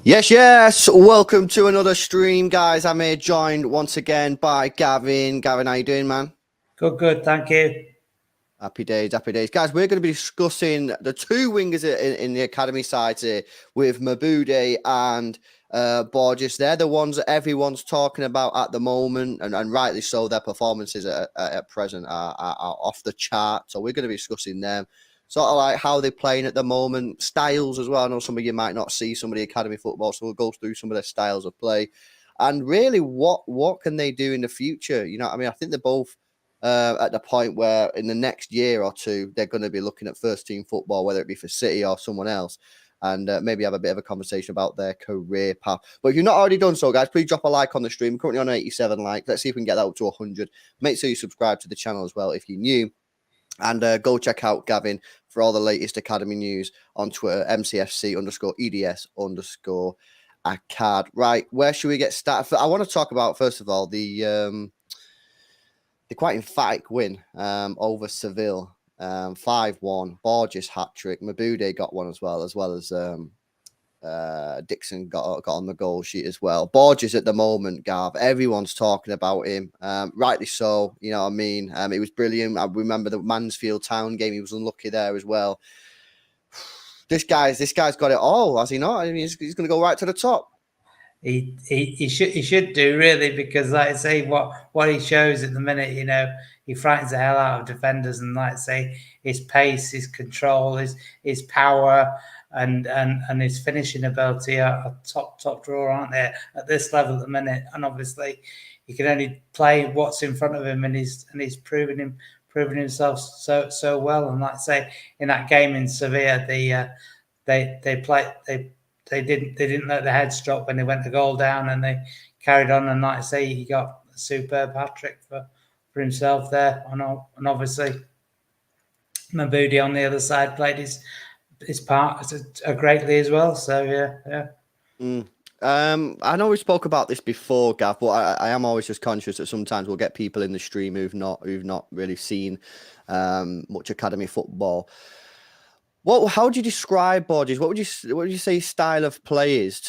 Yes. Welcome to another stream, guys. I'm here joined once again by Gavin. Gavin, how you doing, man? Good. Thank you. Happy days. Guys, we're going to be discussing the two wingers in the academy side here with Mabude and Borges. They're the ones that everyone's talking about at the moment, and rightly so. Their performances at present are off the chart. So we're going to be discussing them. Sort of like how they're playing at the moment, styles as well. I know some of you might not see some of the academy football, so we'll go through some of their styles of play. And really, what can they do in the future? You know, I mean, I think they're both at the point where in the next year or two, they're going to be looking at first-team football, whether it be for City or someone else, and maybe have a bit of a conversation about their career path. But if you've not already done so, guys, please drop a like on the stream. We're currently on 87 likes. Let's see if we can get that up to 100. Make sure you subscribe to the channel as well if you're new. And go check out Gavin for all the latest academy news on Twitter, MCFC_EDS_acad. Right, where should we get started? I want to talk about, first of all, the quite emphatic win over Seville, 5-1. Borges hat-trick. Mabude got one as well as Dixon got on the goal sheet as well. Borges at the moment, Gav, everyone's talking about him, rightly so. You know what I mean? It was brilliant. I remember the Mansfield Town game; he was unlucky there as well. This guy's got it all, has he not? I mean, he's going to go right to the top. He should do, really, because like I say, what he shows at the minute, you know, he frightens the hell out of defenders, and like I say, his pace, his control, his power, and his finishing ability are top drawer, aren't they, at this level at the minute? And obviously, he can only play what's in front of him, and he's proven himself so well. And like I say, in that game in Sevilla, they didn't let the heads drop when they went to goal down, and they carried on. And like I say, he got a superb hat-trick for himself there. And obviously, Mabude on the other side played his part greatly as well. So yeah. I know we spoke about this before, Gav, but I am always just conscious that sometimes we'll get people in the stream who've not really seen much academy football. How do you describe Borges? What would you say his style of play is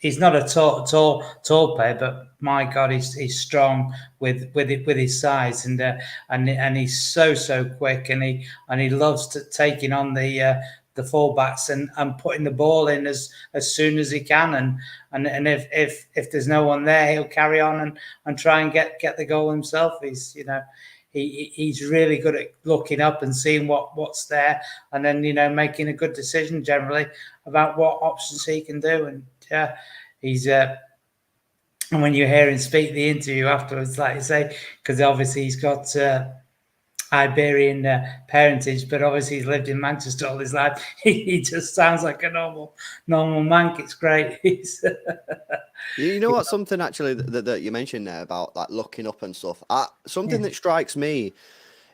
He's not a tall player, but my God, he's strong with his size, and he's so quick, and he loves taking on the fullbacks and putting the ball in as soon as he can, and if there's no one there, he'll carry on and try and get the goal himself. He's, you know, he's really good at looking up and seeing what's there, and then, you know, making a good decision generally about what options he can do. And yeah, he's and when you hear him speak the interview afterwards, like you say, because obviously he's got Iberian parentage, but obviously he's lived in Manchester all his life. He just sounds like a normal man. It's great. He's, You know what? Something actually that you mentioned there about like looking up and stuff. Something that strikes me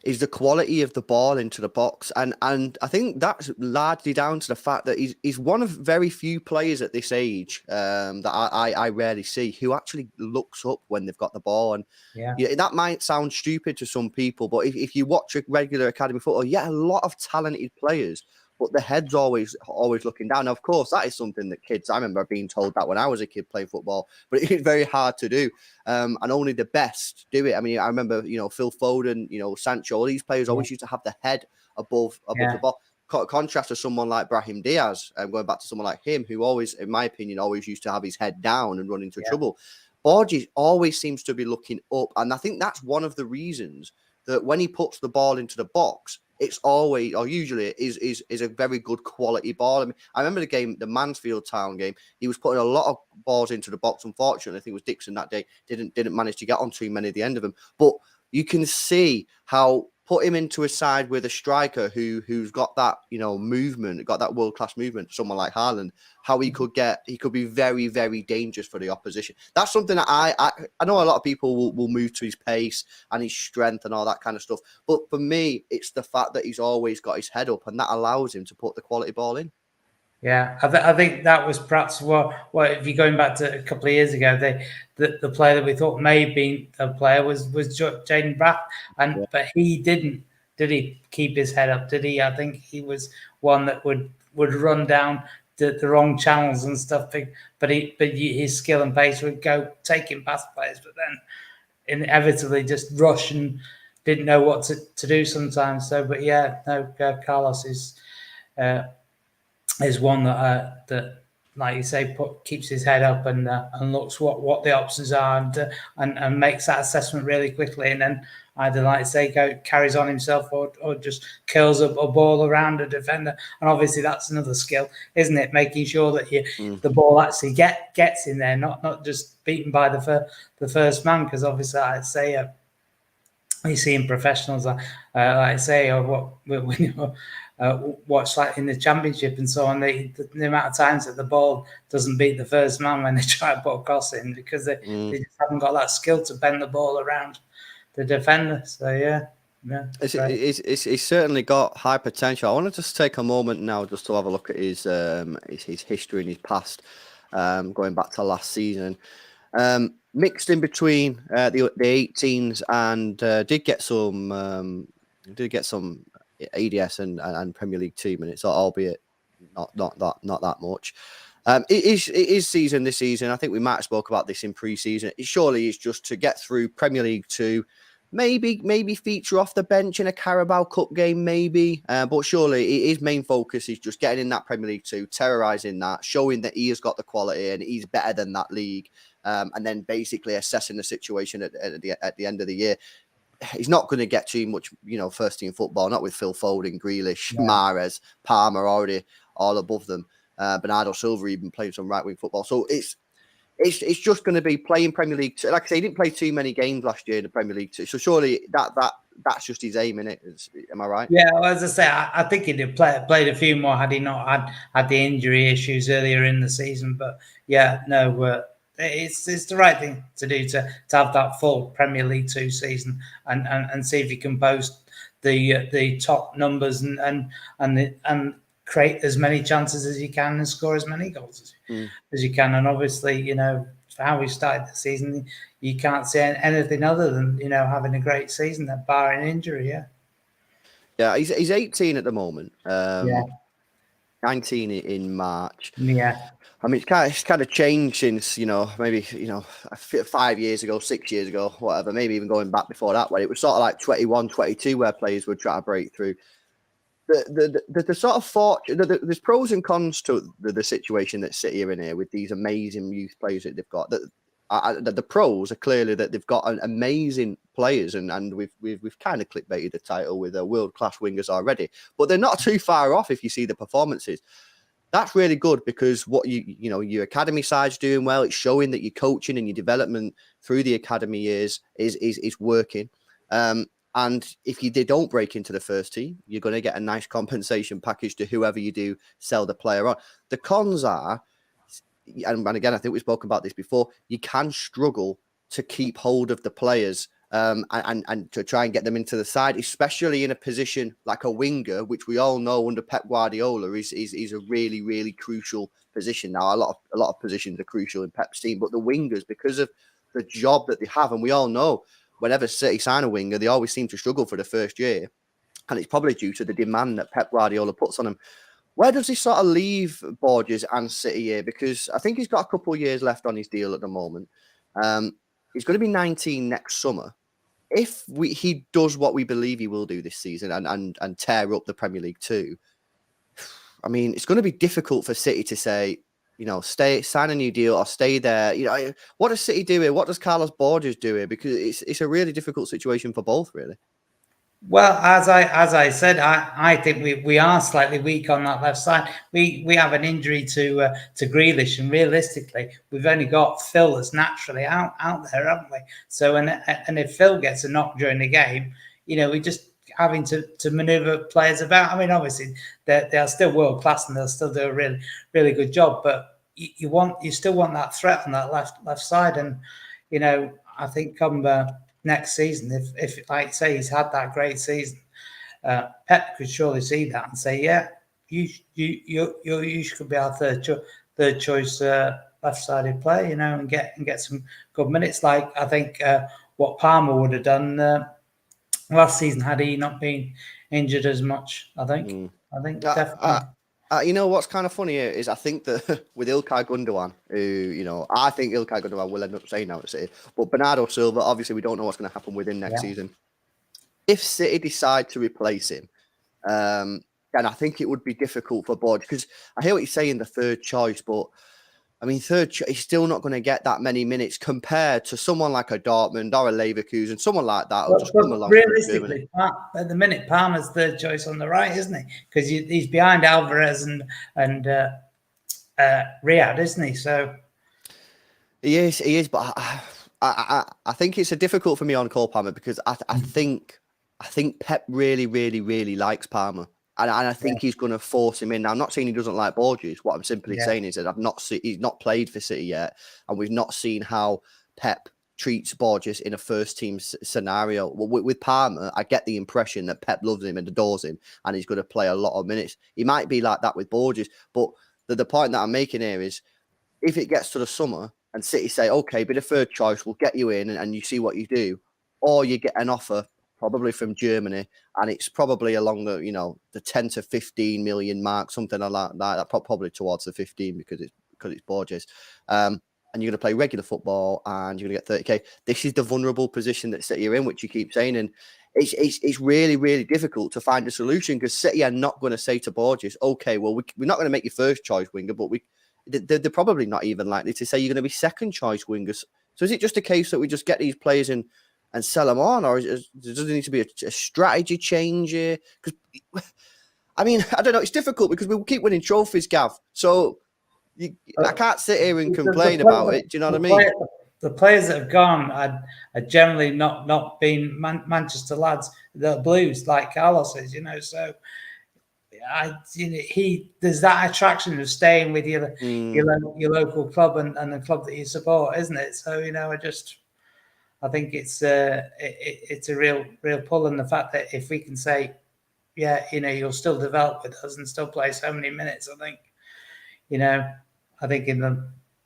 is the quality of the ball into the box, and I think that's largely down to the fact that he's one of very few players at this age that I rarely see who actually looks up when they've got the ball. And yeah, that might sound stupid to some people, but if you watch a regular academy football, yeah, a lot of talented players, but the head's always looking down. Now, of course, that is something that kids, I remember being told that when I was a kid playing football, but it's very hard to do. And only the best do it. I mean, I remember, Phil Foden, Sancho, all these players always used to have the head above the ball. Contrast to someone like Brahim Diaz, and going back to someone like him, who always, in my opinion, always used to have his head down and run into trouble. Borges always seems to be looking up. And I think that's one of the reasons that when he puts the ball into the box, it's always, or usually is a very good quality ball. I mean, I remember the Mansfield Town game. He was putting a lot of balls into the box. Unfortunately, I think it was Dixon that day didn't manage to get on too many at the end of them. But you can see how put him into a side with a striker who's got that movement, got that world class movement. Someone like Haaland, how he could be very, very dangerous for the opposition. That's something that I know a lot of people will move to his pace and his strength and all that kind of stuff. But for me, it's the fact that he's always got his head up, and that allows him to put the quality ball in. Yeah, I think that was perhaps what if you're going back to a couple of years ago, the player that we thought may have been a player was Jaden Braff, but he didn't. Did he keep his head up? Did he? I think he was one that would run down the wrong channels and stuff. But his skill and pace would go taking past players, but then inevitably just rush and didn't know what to do sometimes. So, but yeah, no, Carlos is one that, like you say, keeps his head up and looks what the options are and makes that assessment really quickly, and then either, like I say, carries on himself or just curls up a ball around a defender. And obviously that's another skill, isn't it? Making sure that the ball actually gets in there, not just beaten by the first man, because obviously I'd say you see in professionals, like I say, or what watch like in the championship and so on, the amount of times that the ball doesn't beat the first man when they try to put a cross in, because they just haven't got that skill to bend the ball around the defender. So yeah. It's certainly got high potential. I want to just take a moment now just to have a look at his history and his past, going back to last season. Mixed in between the 18s and did get some ADS and Premier League 2 minutes, albeit not that much. It is season this season. I think we might have spoke about this in pre-season. It surely is just to get through Premier League 2. Maybe feature off the bench in a Carabao Cup game, maybe. But surely his main focus is just getting in that Premier League 2, terrorising that, showing that he has got the quality and he's better than that league. And then basically assessing the situation at the end of the year. He's not going to get too much, first team football, not with Phil Foden, Grealish, Mahrez, Palmer already all above them. Bernardo Silva even playing some right wing football. So it's just going to be playing Premier League 2. Like I say, he didn't play too many games last year in the Premier League 2. So surely that's just his aim, innit? Am I right? Yeah, well, as I say, I think he'd have played a few more had he not had the injury issues earlier in the season. But yeah, no, it's the right thing to do to have that full Premier League 2 season and see if you can post the top numbers and create as many chances as you can and score as many goals as you can. And obviously, for how we started the season, you can't see anything other than having a great season, barring injury. Yeah, he's 18 at the moment. 19 in March. Yeah. I mean, it's kind of changed since, maybe, 5 years ago, 6 years ago, whatever, maybe even going back before that, where it was sort of like 21, 22, where players would try to break through. The sort of fortune, there's pros and cons to the situation that City are in here with these amazing youth players that they've got. The pros are clearly that they've got amazing players, and we've kind of clickbaited the title with world class wingers already, but they're not too far off if you see the performances. That's really good because what your academy side's doing well. It's showing that your coaching and your development through the academy years is working. And if they don't break into the first team, you're going to get a nice compensation package to whoever you do sell the player on. The cons are, and again, I think we've spoken about this before, you can struggle to keep hold of the players and to try and get them into the side, especially in a position like a winger, which we all know under Pep Guardiola is a really, really crucial position. Now, a lot of positions are crucial in Pep's team, but the wingers, because of the job that they have, and we all know whenever City sign a winger, they always seem to struggle for the first year. And it's probably due to the demand that Pep Guardiola puts on them. Where does he sort of leave Borges and City here? Because I think he's got a couple of years left on his deal at the moment. He's going to be 19 next summer. If he does what we believe he will do this season and tear up the Premier League too, I mean, it's going to be difficult for City to say, sign a new deal or stay there. What does City do here? What does Carlos Borges do here? Because it's a really difficult situation for both, really. Well, as I said, I think we are slightly weak on that left side. We have an injury to Grealish, and realistically, we've only got Phil that's naturally out there, haven't we? So, and if Phil gets a knock during the game, we're just having to manoeuvre players about. I mean, obviously they're still world class and they'll still do a really, really good job, but you still want that threat on that left side, and I think come next season, if like say he's had that great season, Pep could surely see that and say, yeah, you should be our third choice left-sided player, and get some good minutes. Like I think what Palmer would have done last season had he not been injured as much. I think definitely. What's kind of funny here is I think that with Ilkay Gundogan, who, I think Ilkay Gundogan will end up staying now at City, but Bernardo Silva, obviously we don't know what's going to happen with him next season. If City decide to replace him, then I think it would be difficult for Borges, because I hear what you're saying, the third choice, but I mean, he's still not going to get that many minutes compared to someone like a Dortmund or a Leverkusen, someone like that. Will just come along. Realistically, at the minute, Palmer's third choice on the right, isn't he? Because he's behind Alvarez and Riyad, isn't he? So he is. But I think it's difficult for me on Cole Palmer, because I think Pep really, really, really likes Palmer. And I think he's going to force him in. Now, I'm not saying he doesn't like Borges. What I'm simply saying is that he's not played for City yet, and we've not seen how Pep treats Borges in a first team scenario. With Palmer, I get the impression that Pep loves him and adores him, and he's going to play a lot of minutes. He might be like that with Borges, but the point that I'm making here is, if it gets to the summer and City say, okay, be the third choice, we'll get you in, and you see what you do, or you get an offer probably from Germany, and it's probably along the 10 to 15 million mark, something like that, probably towards the 15 because it's Borges. And you're going to play regular football and you're going to get 30k. This is the vulnerable position that City are in, which you keep saying, and it's really, really difficult to find a solution, because City are not going to say to Borges, okay, well, we're not going to make you first choice winger, but they're probably not even likely to say you're going to be second choice wingers. So is it just a case that we just get these players in and sell them on, or does there need to be a strategy change here? Because, I mean, I don't know. It's difficult because we keep winning trophies, Gav. So I can't sit here and complain about it. Do you know what I mean? The players that have gone are generally not been Manchester lads, the Blues, like Carlos is, So there's that attraction of staying with your local club and the club that you support, isn't it? So I think it's a real pull, and the fact that if we can say, you'll still develop with us and still play so many minutes, I think, I think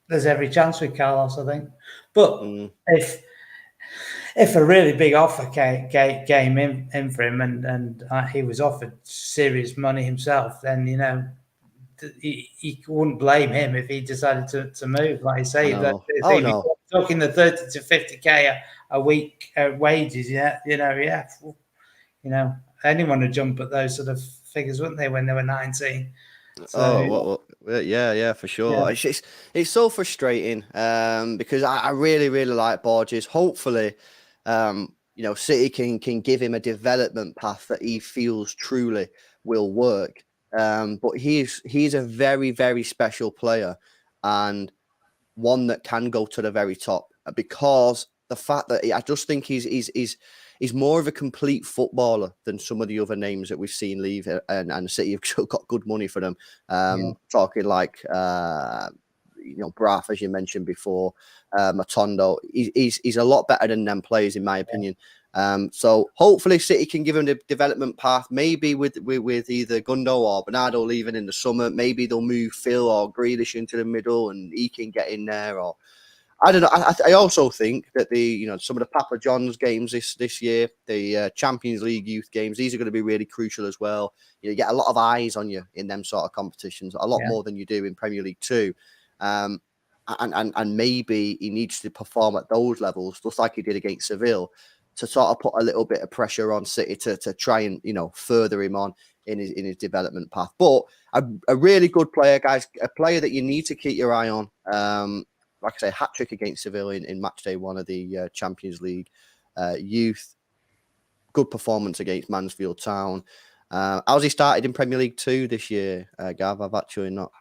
there's every chance with Carlos, I think. But if a really big offer came in for him and he was offered serious money himself, then he wouldn't blame him if he decided to move. Like I say, talking the 30 to 50k a week wages, anyone would jump at those sort of figures, wouldn't they, when they were 19? So, yeah, for sure. Yeah. It's so frustrating because I really, really like Borges. Hopefully, City can give him a development path that he feels truly will work. But he's a very, very special player, and one that can go to the very top, because the fact that I just think he's he's more of a complete footballer than some of the other names that we've seen leave, and City have got good money for them. Talking like Braff, as you mentioned before, Matondo. He's a lot better than them players, in my opinion. So hopefully City can give him the development path, maybe with either Gundo or Bernardo leaving in the summer. Maybe they'll move Phil or Grealish into the middle and he can get in there. Or I don't know. I also think that some of the Papa John's games this year, the Champions League youth games, these are going to be really crucial as well. You get a lot of eyes on you in them sort of competitions, a lot more than you do in Premier League 2. And maybe he needs to perform at those levels, just like he did against Seville, to sort of put a little bit of pressure on City to try and further him on in his development path. But a really good player, guys, a player that you need to keep your eye on. Like I say, hat trick against Seville in match day 1 of the Champions League youth. Good performance against Mansfield Town. How's he started in Premier League 2 this year, Gav? I've actually not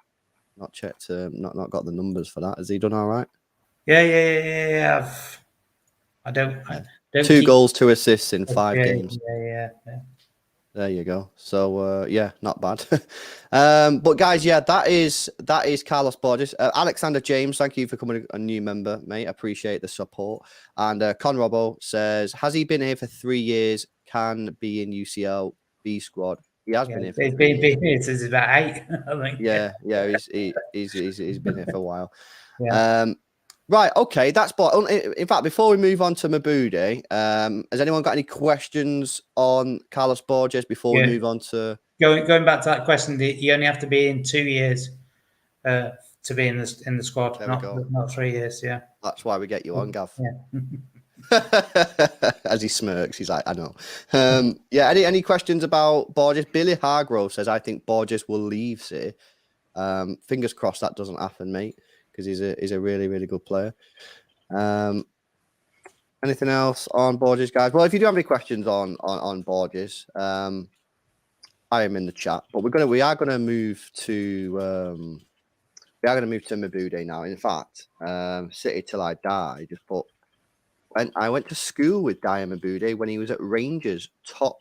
checked, not got the numbers for that. Has he done all right? Yeah. I don't 2 goals, 2 assists in 5 games. Yeah. There you go. So not bad. But guys, that is Carlos Borges. Alexander James, thank you for coming, a new member, mate. I appreciate the support. And Con Robbo says, has he been here for 3 years? Can be in UCL B squad. He has been here for 3 years. Been here since about 8, I think. Yeah. He's been here for a while. Yeah. Right, okay, that's in fact, before we move on to Mabude, has anyone got any questions on Carlos Borges before we move on to going back to that question? You only have to be in 2 years to be in the squad, not 3 years. Yeah, that's why we get you on, Gav. Yeah. As he smirks, he's like, I know. Any questions about Borges? Billy Hargrove says, I think Borges will leave City. Fingers crossed that doesn't happen, mate, because he's a really, really good player. Anything else on Borges, guys? Well, if you do have any questions on Borges, I am in the chat. But we are gonna move to Mabude now. In fact, City till I die. Just put. I went to school with Dia Mabude when he was at Rangers. Top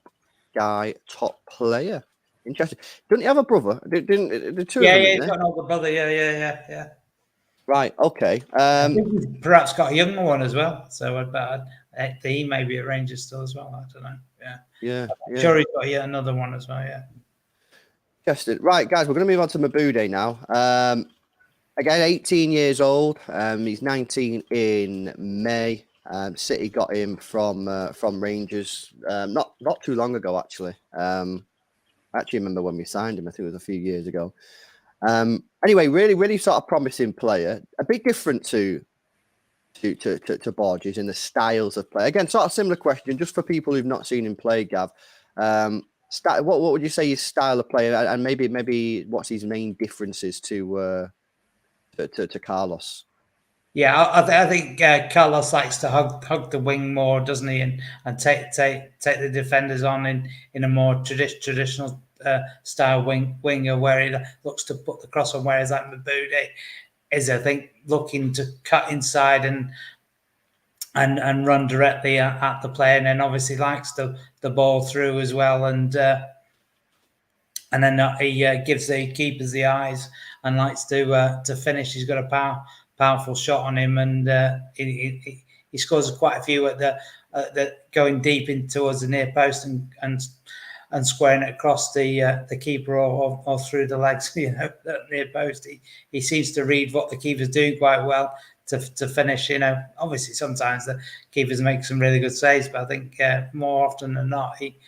guy, top player. Interesting. Didn't he have a brother? Didn't the two of them? Yeah, he's got an older brother. Yeah. Right. Okay. I think he's perhaps got a younger one as well. So he may be at Rangers still as well. I don't know. Yeah. I'm sure he's got another one as well. Yeah. Interesting. Right, guys. We're going to move on to Mabude now. Again, 18 years old. He's 19 in May. City got him from Rangers not too long ago, actually. I actually remember when we signed him. I think it was a few years ago. Anyway, really, really sort of promising player. A bit different to Borges in the styles of play. Again, sort of similar question, just for people who've not seen him play, Gav. What would you say his style of play, and maybe what's his main differences to Carlos? Yeah, I think Carlos likes to hug the wing more, doesn't he? And take the defenders on in a more traditional style winger, where he looks to put the cross on. Whereas like Mabude is, I think, looking to cut inside and run directly at the player, and then obviously likes the ball through as well, and then he gives the keepers the eyes and likes to finish. He's got a powerful shot on him, and he scores quite a few at the going deep in towards the near post and squaring it across the keeper or through the legs, near post. He seems to read what the keeper's doing quite well to finish. Obviously sometimes the keepers make some really good saves, but I think more often than not, he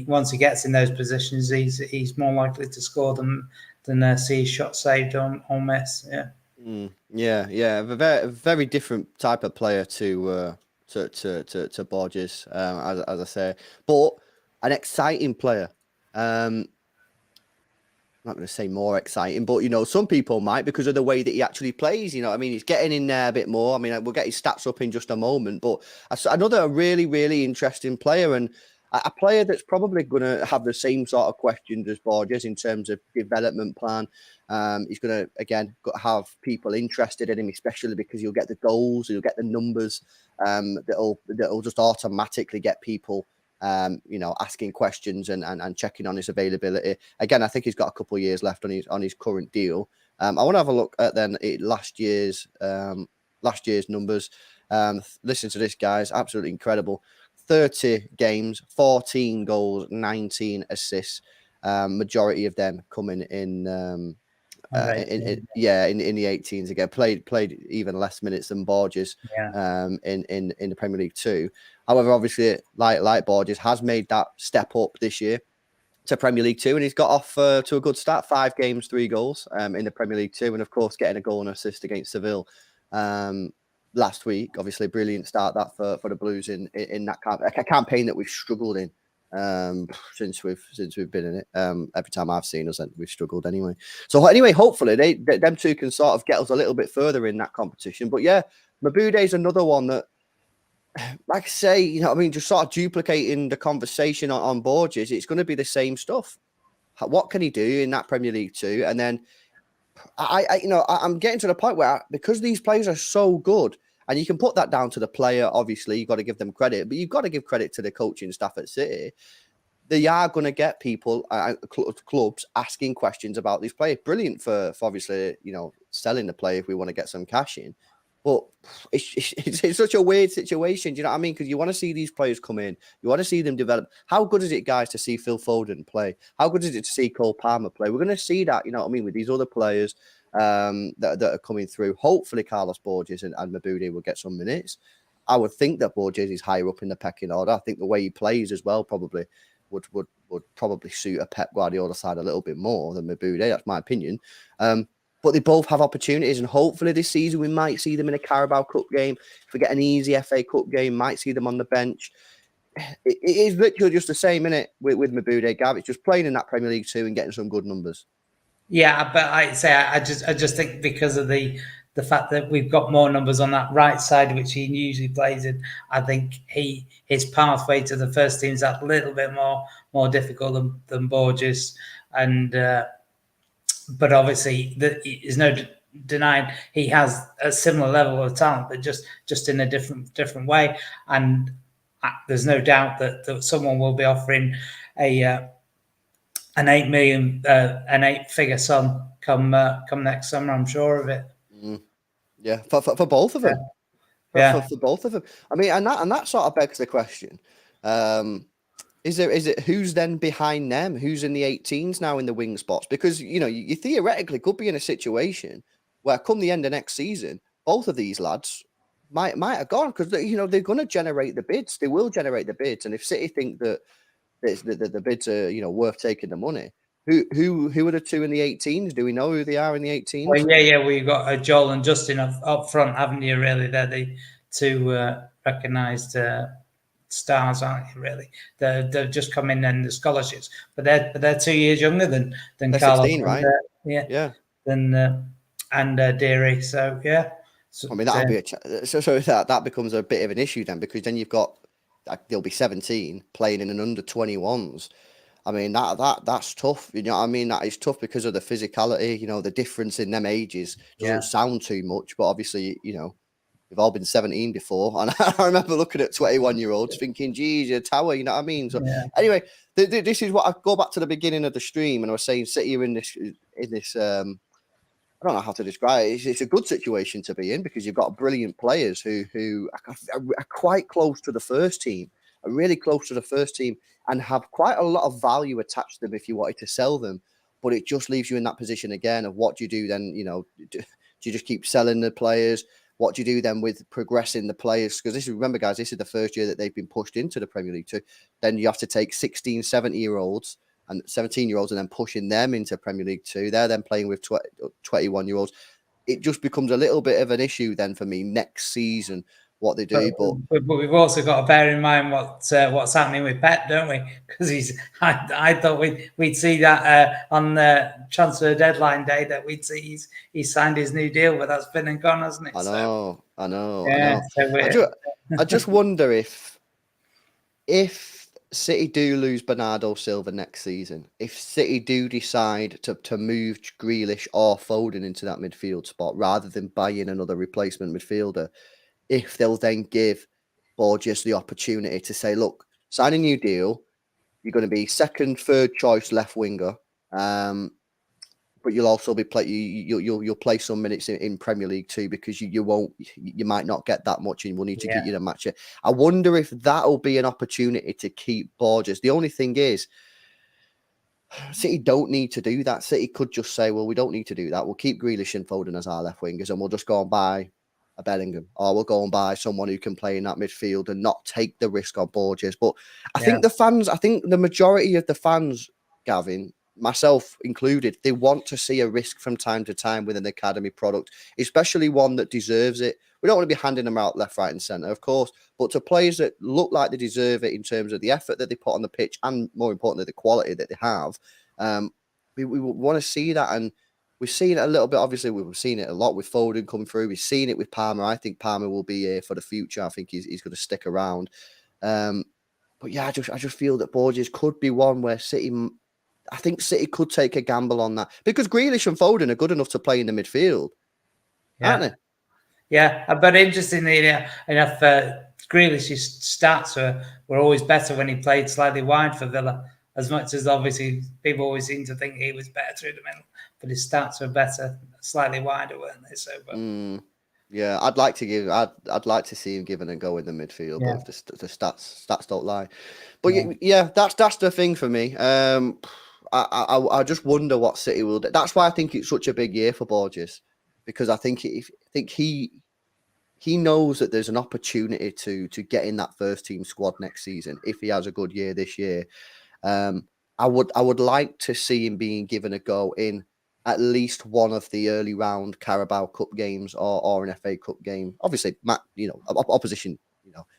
once he gets in those positions, he's more likely to score than see his shot saved or miss. Yeah. A very different type of player to Borges, as I say, but an exciting player. I'm not going to say more exciting, but some people might, because of the way that he actually plays. He's getting in there a bit more. We'll get his stats up in just a moment, but another really, really interesting player. And a player that's probably going to have the same sort of questions as Borges in terms of development plan. He's going to, again, have people interested in him, especially because you'll get the goals, you'll get the numbers that'll just automatically get people asking questions and checking on his availability. Again, I think he's got a couple of years left on his current deal. I want to have a look at then last year's numbers. Listen to this, guys, absolutely incredible. 30 games, 14 goals, 19 assists. Majority of them coming in the 18s again. Played even less minutes than Borges in the Premier League too. However, obviously, like Borges has made that step up this year to Premier League 2, and he's got off to a good start. 5 games, 3 goals in the Premier League 2, and of course getting a goal and assist against Seville last week. Obviously, brilliant start that for the Blues in that a campaign that we've struggled in since we've been in it. Every time I've seen us, we've struggled anyway. So anyway, hopefully them two can sort of get us a little bit further in that competition. But yeah, Mabude's another one that, like I say, just sort of duplicating the conversation on Borges. It's going to be the same stuff. What can he do in that Premier League 2? And then I'm getting to the point where, because these players are so good, and you can put that down to the player, obviously, you've got to give them credit, but you've got to give credit to the coaching staff at City. They are going to get people, clubs, asking questions about these players. Brilliant for obviously, selling the player if we want to get some cash in. But it's such a weird situation. Do you know what I mean? Because you want to see these players come in. You want to see them develop. How good is it, guys, to see Phil Foden play? How good is it to see Cole Palmer play? We're going to see that, with these other players that are coming through. Hopefully, Carlos Borges and Mabude will get some minutes. I would think that Borges is higher up in the pecking order. I think the way he plays as well probably would probably suit a Pep Guardiola side a little bit more than Mabude. That's my opinion. But they both have opportunities, and hopefully this season we might see them in a Carabao Cup game. If we get an easy FA Cup game, might see them on the bench. It is literally just the same, innit, with Mabude, Gav. It's just playing in that Premier League 2 and getting some good numbers. Yeah, but I just think because of the fact that we've got more numbers on that right side, which he usually plays in, I think his pathway to the first team is that little bit more difficult than Borges, and but obviously there's no denying he has a similar level of talent, but just in a different way. And there's no doubt that someone will be offering an 8 million, an 8-figure sum come next summer. I'm sure of it. Yeah, for both of them. Yeah. For both of them. I mean, and that sort of begs the question. Is it who's then behind them? Who's in the 18s now in the wing spots? Because you theoretically could be in a situation where, come the end of next season, both of these lads might have gone, because they're going to generate the bids. They will generate the bids, and if City think that the bids are worth taking the money, who are the two in the 18s? Do we know who they are in the 18s? Well, yeah. We've got Joel and Justin up front, haven't you? Really, they're the two recognised stars, aren't you? Really, they've just come in the scholarships, but they're 2 years younger than they're Carlos, 16, right? And Deary. So yeah. So, I mean, that'll be that becomes a bit of an issue then, because then you've got they'll be 17 playing in an under 21s. I mean, that's tough. You know what I mean? That is tough because of the physicality. The difference in them ages doesn't sound too much, but obviously, we've all been 17 before. And I remember looking at 21-year-olds thinking, geez, you're a tower, you know what I mean? So anyway, this is what I go back to the beginning of the stream, and I was saying, City are in this I don't know how to describe it. It's a good situation to be in, because you've got brilliant players who are quite close to the first team, are really close to the first team, and have quite a lot of value attached to them if you wanted to sell them. But it just leaves you in that position again of what do you do then? Do you just keep selling the players? What do you do then with progressing the players? Because remember, guys, this is the first year that they've been pushed into the Premier League 2. Then you have to take 16, 17-year-olds and 17-year-olds and then pushing them into Premier League 2. They're then playing with 21-year-olds. It just becomes a little bit of an issue then for me next season, what they do. But we've also got to bear in mind what's happening with Pep, don't we? Because I thought we'd see that on the transfer deadline day, that we'd see he's signed his new deal, but that's been and gone, hasn't it? I know. Yeah, I just wonder if City do lose Bernardo Silva next season, if City do decide to move Grealish or Foden into that midfield spot rather than buying another replacement midfielder, if they'll then give Borges the opportunity to say, look, sign a new deal, you're going to be second, third choice left winger, but you'll also be you'll play some minutes in Premier League too, because you might not get that much, and we'll need to get you to match it. I wonder if that'll be an opportunity to keep Borges. The only thing is, City don't need to do that. City could just say, well, we don't need to do that. We'll keep Grealish and Foden as our left wingers, and we'll just go and buy a Bellingham, or we'll go and buy someone who can play in that midfield and not take the risk on Borges. But I think the majority of the fans, Gavin, myself included, they want to see a risk from time to time with an academy product, especially one that deserves it. We don't want to be handing them out left, right, and centre, of course, but to players that look like they deserve it in terms of the effort that they put on the pitch and, more importantly, the quality that they have. We want to see that, and we've seen it a little bit. Obviously, we've seen it a lot with Foden coming through. We've seen it with Palmer. I think Palmer will be here for the future. I think he's going to stick around. But yeah, I just feel that Borges could be one where I think City could take a gamble on that, because Grealish and Foden are good enough to play in the midfield, aren't they? Yeah, but interestingly enough, Grealish's stats were always better when he played slightly wide for Villa. As much as obviously people always seem to think he was better through the middle, but his stats were better, slightly wider, weren't they? So, yeah, I'd like to see him given a go in the midfield, but if the stats don't lie. But yeah, that's the thing for me. I just wonder what City will do. That's why I think it's such a big year for Borges, because I think he knows that there's an opportunity to get in that first team squad next season if he has a good year this year. I would like to see him being given a go in at least one of the early round Carabao Cup games or an FA Cup game. Obviously, opposition,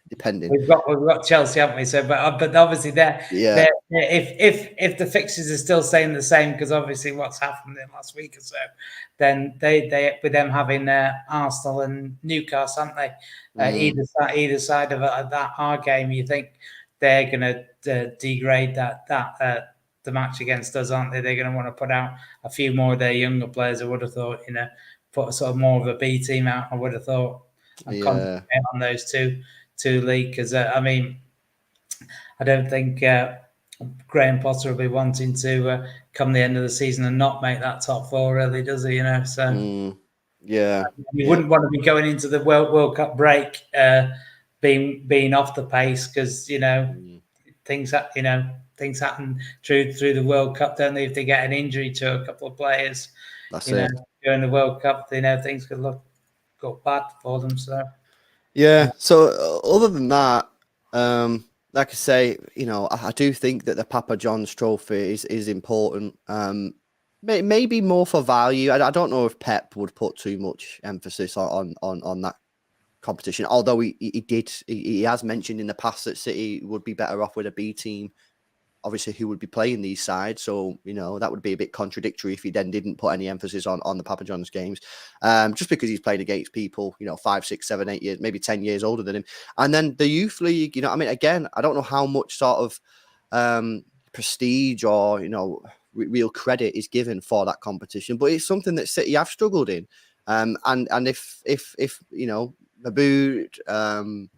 depending. We've got Chelsea, haven't we? So, but obviously if the fixtures are still staying the same, because obviously what's happened in the last week or so, then they with them having Arsenal and Newcastle, haven't they? Either side of that our game, you think they're going to degrade that the match against us, aren't they? They're going to want to put out a few more of their younger players. I would have thought, put sort of more of a B team out. I would have thought, and concentrate on those two league, because I mean, I don't think Graham Potter will be wanting to come the end of the season and not make that top four, really, does he? So you wouldn't want to be going into the World Cup break being off the pace, because things happen through the World Cup, don't they? If they get an injury to a couple of players, during the World Cup, things could go bad for them. So. Yeah. So other than that, like I say, I do think that the Papa John's Trophy is important. Maybe more for value. I don't know if Pep would put too much emphasis on that competition. Although he has mentioned in the past that City would be better off with a B team, obviously, who would be playing these sides. So, that would be a bit contradictory if he then didn't put any emphasis on the Papa John's games, just because he's played against people, 5, 6, 7, 8 years, maybe 10 years older than him. And then the Youth League, again, I don't know how much sort of prestige or, real credit is given for that competition, but it's something that City have struggled in. And if Maboud,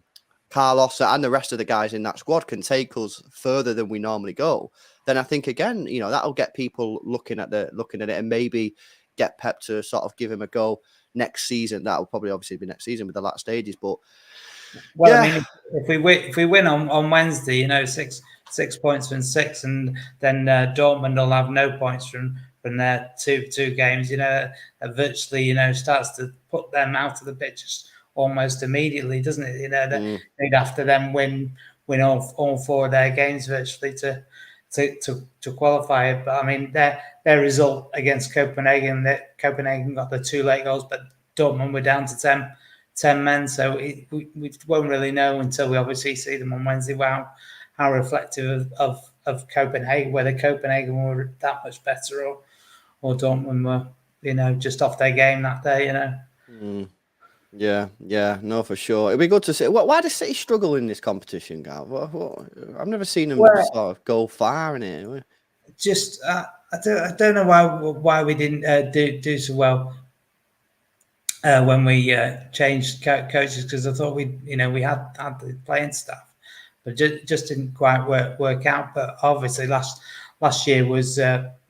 Carlos and the rest of the guys in that squad can take us further than we normally go, then I think again, that'll get people looking at it and maybe get Pep to sort of give him a go next season. That'll probably obviously be next season with the last stages. But I mean, if we win on Wednesday, 6 points from 6, and then Dortmund will have no points from their two games. Virtually, starts to put them out of the pictures almost immediately, doesn't it? They'd have to then win all 4 of their games virtually to qualify it. But I mean, their result against Copenhagen, that Copenhagen got the 2 late goals, but Dortmund were down to 10 men. So we won't really know until we obviously see them on Wednesday. How reflective of Copenhagen, whether Copenhagen were that much better or Dortmund were, just off their game that day. Yeah, no, for sure. It'd be good to see. Why does City struggle in this competition, Gav? I've never seen them Well, sort of go far in it. just I don't know why we didn't do so well when we changed coaches, because I thought we had the playing staff, but just didn't quite work out. But obviously last year was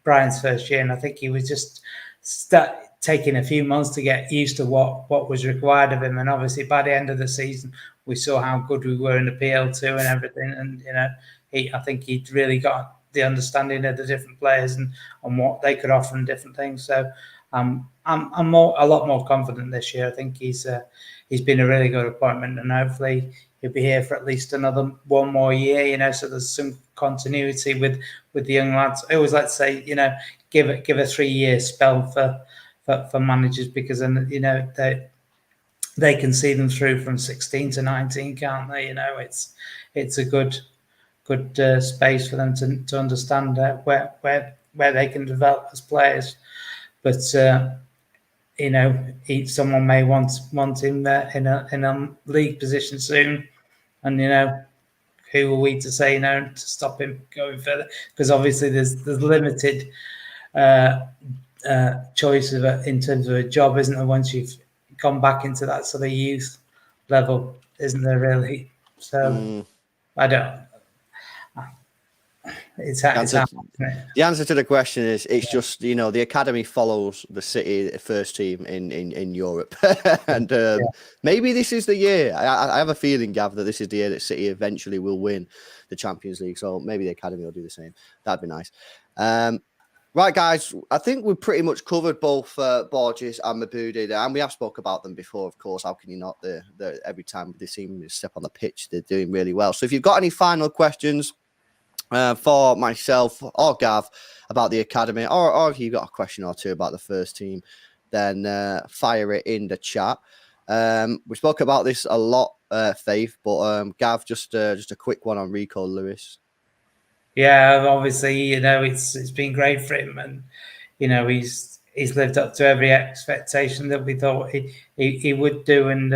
Brian's first year, and I think he was just taking a few months to get used to what was required of him. And obviously by the end of the season, we saw how good we were in the PL2 and everything. And I think he'd really got the understanding of the different players and what they could offer and different things. So I'm a lot more confident this year. I think he's been a really good appointment, and hopefully he'll be here for at least another one more year. So there's some continuity with the young lads. I always like to say, give a 3-year spell for managers, because then they can see them through from 16 to 19, can't they? It's a good space for them to understand where they can develop as players. But someone may want him in a league position soon, and who are we to say no to stop him going further? Because obviously there's limited choice in terms of a job, isn't there? Once you've gone back into that sort of youth level, isn't there really? So I don't. It's hard. The answer to the question is it's just the academy follows the City first team in Europe, and maybe this is the year. I have a feeling, Gav, that this is the year that City eventually will win the Champions League. So maybe the academy will do the same. That'd be nice. Right, guys, I think we've pretty much covered both Borges and Mabude, and we have spoke about them before, of course. How can you not? Every time they seem to step on the pitch, they're doing really well. So if you've got any final questions for myself or Gav about the academy, or if you've got a question or two about the first team, then fire it in the chat. We spoke about this a lot, Faith, but Gav, just a quick one on Rico Lewis. Yeah, obviously, it's been great for him, and he's lived up to every expectation that we thought he would do, and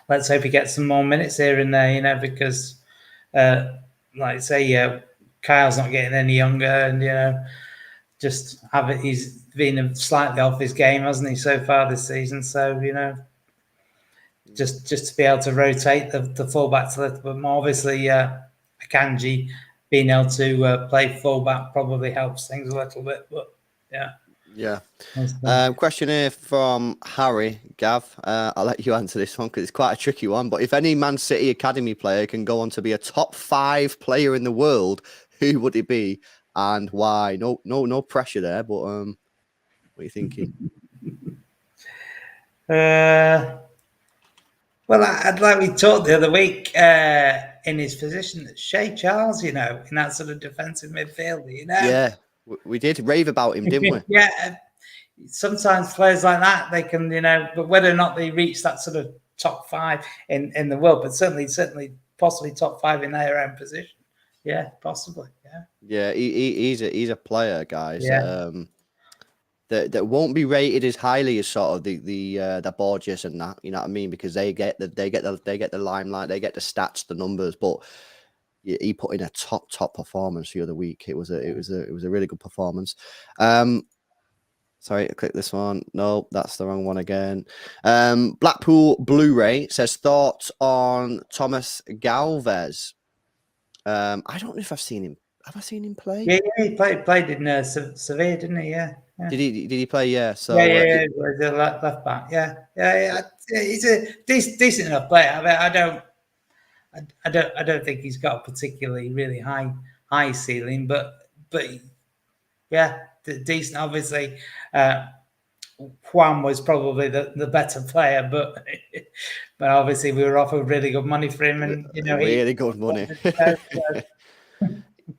let's hope he gets some more minutes here and there, because like I say, Kyle's not getting any younger, and he's been slightly off his game, hasn't he, so far this season? So just to be able to rotate the fullbacks a little bit more. Obviously, Akanji being able to play fullback probably helps things a little bit, but yeah. Question here from Harry. Gav, I'll let you answer this one because it's quite a tricky one. But if any Man City academy player can go on to be a top 5 player in the world, who would it be and why? No pressure there, but what are you thinking? Well, like we talked the other week, in his position, Shea Charles, in that sort of defensive midfield, Yeah, we did rave about him, didn't we? Yeah. Sometimes players like that, they can, but whether or not they reach that sort of top 5 in the world, but certainly possibly top 5 in their own position. Yeah, possibly. Yeah, he's a player, guys. Yeah. That won't be rated as highly as sort of the Borges and that, you know what I mean? Because they get the limelight, they get the stats, the numbers, but he put in a top performance the other week. It was a really good performance. Sorry, I clicked this one. No, that's the wrong one again. Blackpool Blu-ray says thoughts on Thomas Galvez. I don't know if I've seen him. Have I seen him play? Yeah, he played in Sevilla, didn't he? Yeah. Did he play? Yeah. So yeah, the left back. Yeah. He's a decent enough player. I don't think he's got a particularly really high ceiling, but yeah, decent. Obviously, Juan was probably the better player, but obviously we were offered really good money for him, and really good money.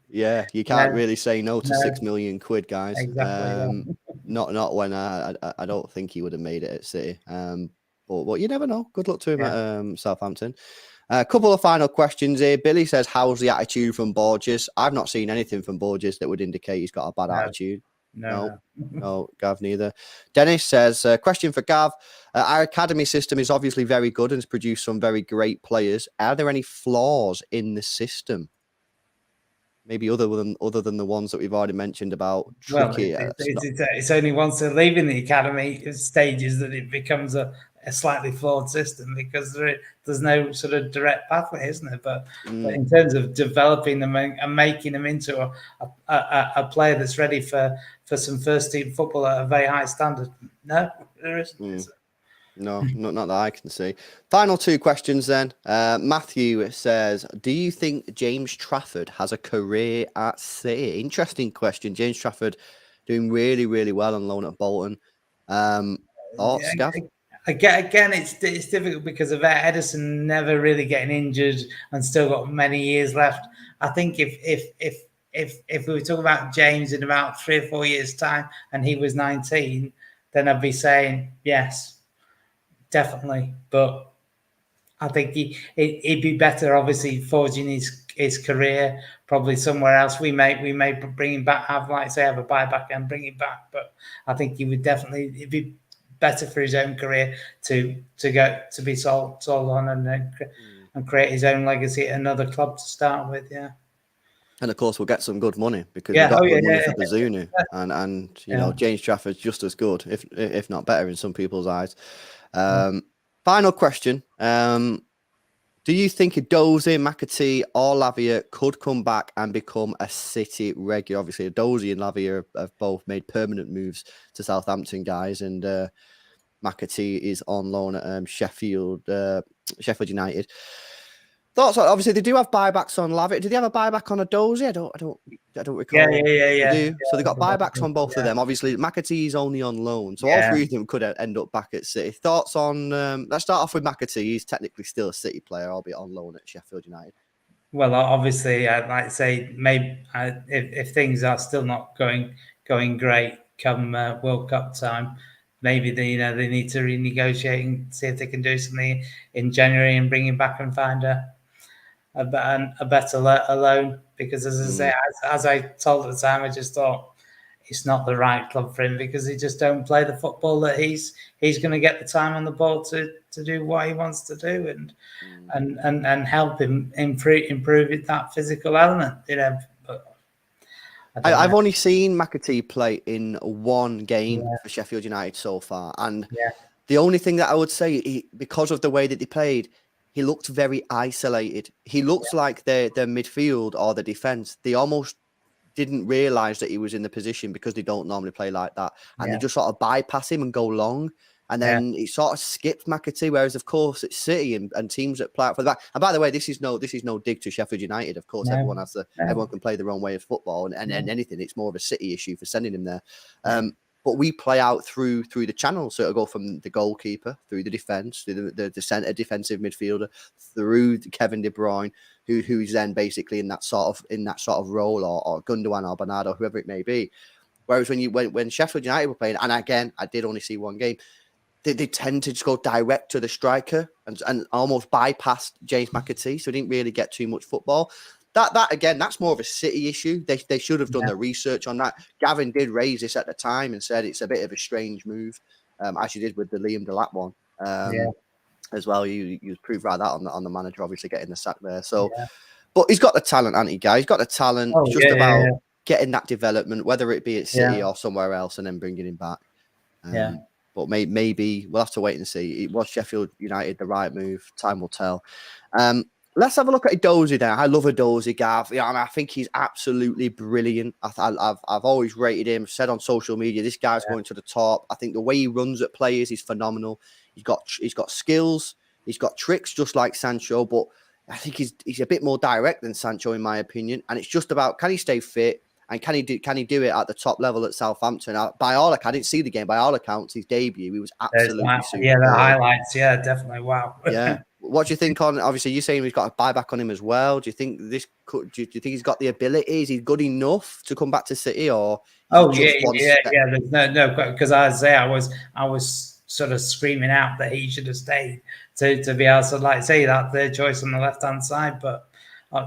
Yeah, you can't really say no to 6 million quid, guys. Exactly. Not when I don't think he would have made it at City. But you never know. Good luck to him at Southampton. A couple of final questions here. Billy says, "How's the attitude from Borges?" I've not seen anything from Borges that would indicate he's got a bad attitude. No. No, Gav neither. Dennis says, question for Gav. Our academy system is obviously very good and has produced some very great players. Are there any flaws in the system? Maybe other than the ones that we've already mentioned about Well, tricky. it's only once they're leaving the academy stages that it becomes a slightly flawed system, because there's no sort of direct pathway, isn't there? But in terms of developing them and making them into a player that's ready for some first team football at a very high standard, no, there isn't. No, not that I can see. Final two questions then. Matthew says, do you think James Trafford has a career at City? Interesting question. James Trafford doing really, really well on loan at Bolton. Thoughts, Gav? Again, it's difficult because of Edison never really getting injured and still got many years left. I think if we were talking about James in about 3 or 4 years' time and he was 19, then I'd be saying yes, definitely. But I think he'd be better, obviously, forging his career probably somewhere else. We may bring him back, have a buyback and bring him back. But I think it'd be better for his own career to be sold on and create his own legacy at another club to start with. Yeah. And of course, we'll get some good money because we got good money for Bazunu, and know James Trafford's just as good, if not better, in some people's eyes. Final question: do you think Edozie, McAtee, or Lavia could come back and become a City regular? Obviously, Edozie and Lavia have both made permanent moves to Southampton, guys, and McAtee is on loan at Sheffield United. Thoughts? Obviously, they do have buybacks on Lavia. Did they have a buyback on Edozie? I don't recall. Yeah. They do. So they got buybacks on both of them. Obviously, McAtee is only on loan, so all three of them could end up back at City. Thoughts on? Let's start off with McAtee. He's technically still a City player, albeit on loan at Sheffield United. Well, obviously, I'd like to say maybe if things are still not going great come World Cup time, maybe they need to renegotiate and see if they can do something in January and bring him back and find a better loan. Because as I told at the time, I just thought it's not the right club for him because he just don't play the football that he's going to get the time on the ball to do what he wants to do and help him improve that physical element. But I've only seen McAtee play in one game for Sheffield United so far, and the only thing that I would say, because of the way that he played, he looked very isolated. He looked like their midfield or the defense, they almost didn't realise that he was in the position because they don't normally play like that. And they just sort of bypass him and go long. And then it sort of skipped McAtee. Whereas, of course, it's City and teams that play out for the back. And by the way, this is no dig to Sheffield United. Of course, everyone can play their own way of football and anything. It's more of a City issue for sending him there. But we play out through the channel. So it'll go from the goalkeeper, through the defence, through the centre defensive midfielder, through Kevin De Bruyne, who's then basically in that sort of role, or Gundogan or Bernardo, whoever it may be. Whereas when Sheffield United were playing, and again, I did only see one game, they tend to just go direct to the striker and almost bypassed James McAtee, so he didn't really get too much football. That again, that's more of a City issue. They should have done the research on that. Gavin did raise this at the time and said it's a bit of a strange move, as you did with the Liam Delap one as well. You proved right that on the manager obviously getting the sack there. So, but he's got the talent, hasn't he, guys? He's got the talent. It's just about getting that development, whether it be at City or somewhere else, and then bringing him back. But maybe we'll have to wait and see. It was Sheffield United the right move. Time will tell. Let's have a look at Edozie then. I love Edozie, Gav. Yeah, I think he's absolutely brilliant. I've always rated him. Said on social media, this guy's going to the top. I think the way he runs at players is phenomenal. He's got skills. He's got tricks, just like Sancho. But I think he's a bit more direct than Sancho, in my opinion. And it's just about, can he stay fit? And can he do it at the top level at Southampton? By all accounts, I didn't see the game. By all accounts, his debut, he was absolutely superb. Yeah, the highlights. Yeah, definitely. Wow. Yeah. What do you think on? Obviously, you're saying we've got a buyback on him as well. Do you think do you think he's got the ability? Is he good enough to come back to City? Or There's no, because I was sort of screaming out that he should have stayed to be able to say that third choice on the left hand side, but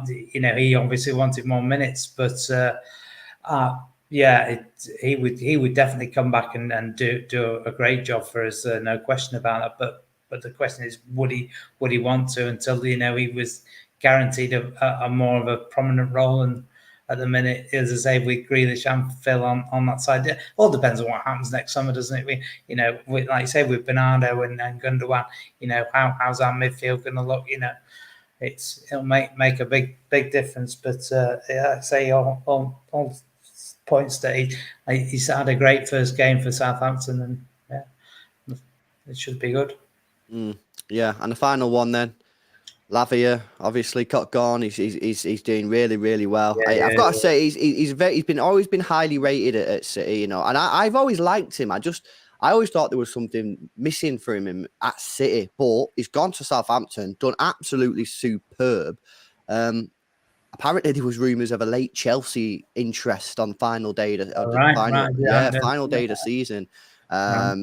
he obviously wanted more minutes, but. yeah, he would definitely come back and do a great job for us. No question about that. But the question is, would he want to until he was guaranteed a more of a prominent role? And at the minute, as I say, with Grealish and Phil on that side, it all depends on what happens next summer, doesn't it? Like you say, with Bernardo and Gundogan, how's our midfield going to look? It'll make a big difference. But I say all points that he's had a great first game for Southampton, and yeah, it should be good. Yeah, and the final one then. Lavia obviously got gone. He's doing really, really well. Yeah, I've got to say he's always been highly rated at City, and I've always liked him. I always thought there was something missing for him at City, but he's gone to Southampton, done absolutely superb. Apparently there was rumours of a late Chelsea interest on final day of the final day of the season.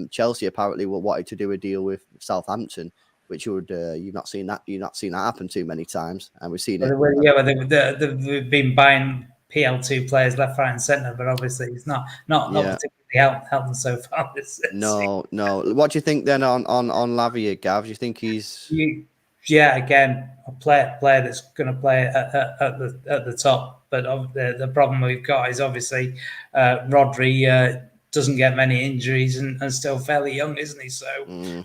Chelsea apparently wanted to do a deal with Southampton, which would you've not seen that happen too many times, and we've seen it. They've been buying PL2 players left, right, and centre, but obviously it's not particularly helping so far. No. What do you think then on Lavia, Gav? Do you think he's again a player that's going to play at the top? But the problem we've got is obviously Rodri doesn't get many injuries and still fairly young, isn't he? So.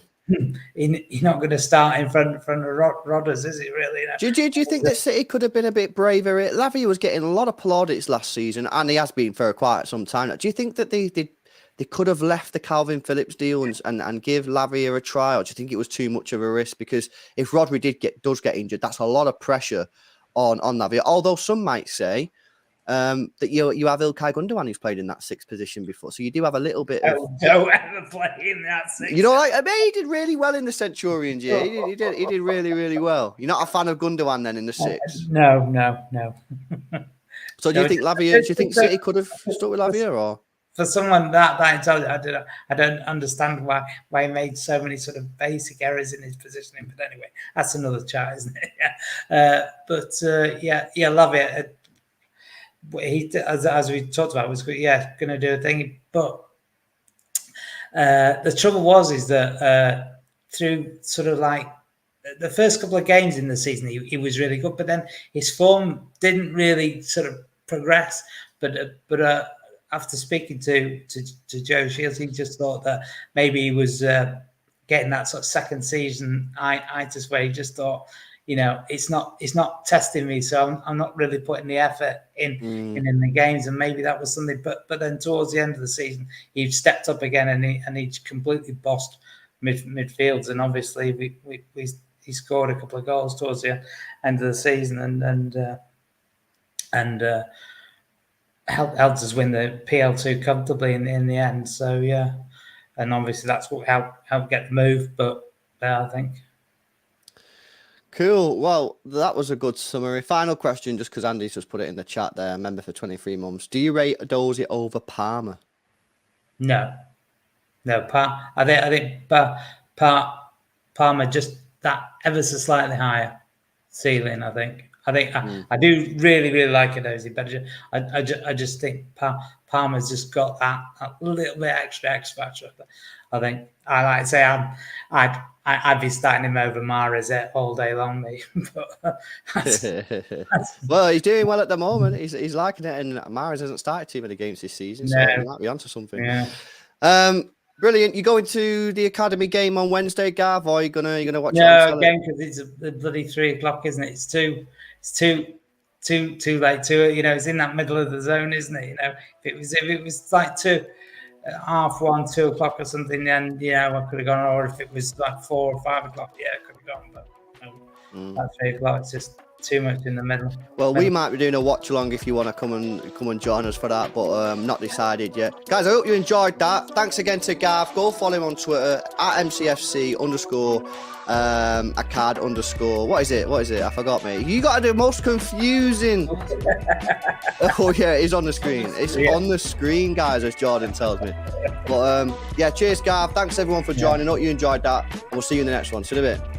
He's not going to start in front of Rodgers, is he really? Do you think that City could have been a bit braver? Lavia was getting a lot of plaudits last season, and he has been for quite some time now. Do you think that they could have left the Calvin Phillips deal and give Lavia a try, or do you think it was too much of a risk? Because if Rodri does get injured, that's a lot of pressure on Lavia. Although some might say that you have Ilkay Gundogan who's played in that sixth position before, so you do have a little bit of. Don't ever play in that sixth. He did really well in the Centurions. Yeah, he did really, really well. You're not a fan of Gundogan then in the sixth? No. So do you think Lavia? Do you think City could have stuck with Lavia, or? For someone that intelligent, I don't understand why he made so many sort of basic errors in his positioning. But anyway, that's another chat, isn't it? Lavia. He, as we talked about, was going to do a thing, but the trouble is that through sort of like the first couple of games in the season, he was really good, but then his form didn't really sort of progress. But after speaking to Joe Shields, he just thought that maybe he was getting that sort of second season itis where he just thought, it's not testing me, so I'm not really putting the effort in the games, and maybe that was something. But then towards the end of the season, he stepped up again, and he completely bossed midfields, and obviously he scored a couple of goals towards the end of the season, and helped us win the PL2 comfortably in the end. So yeah, and obviously that's what helped get the move. But I think. Cool. Well, that was a good summary. Final question, just because Andy's just put it in the chat there, member for 23 months. Do you rate Dozy over Palmer? No. I think Palmer just that ever so slightly higher ceiling. I think I do really, really like Dozy, but I just think Palmer's just got that little bit extra X factor. I think I like to say I'd be starting him over Mahrez all day long, me. Well, he's doing well at the moment. He's liking it, and Mahrez hasn't started too many games this season, so he might be onto something. Yeah. Brilliant. You going to the academy game on Wednesday, Gav, or are you gonna watch it? No, again, because it's a bloody 3:00, isn't it? It's too late. It's in that middle of the zone, isn't it? If it was like 1:30, 2:00 or something, then I could have gone. Or if it was like 4 or 5 o'clock, I could have gone. But at 3:00, it's just too much in the middle. Well, we might be doing a watch along if you want to come and join us for that, but not decided yet. Guys, I hope you enjoyed that. Thanks again to Gav. Go follow him on Twitter at @MCFC_ _ACAD_ What is it? I forgot, mate. You got to do the most confusing. Oh yeah, it's on the screen. It's on the screen, guys, as Jordan tells me. But cheers, Gav. Thanks everyone for joining. Hope you enjoyed that. We'll see you in the next one. See you in a bit.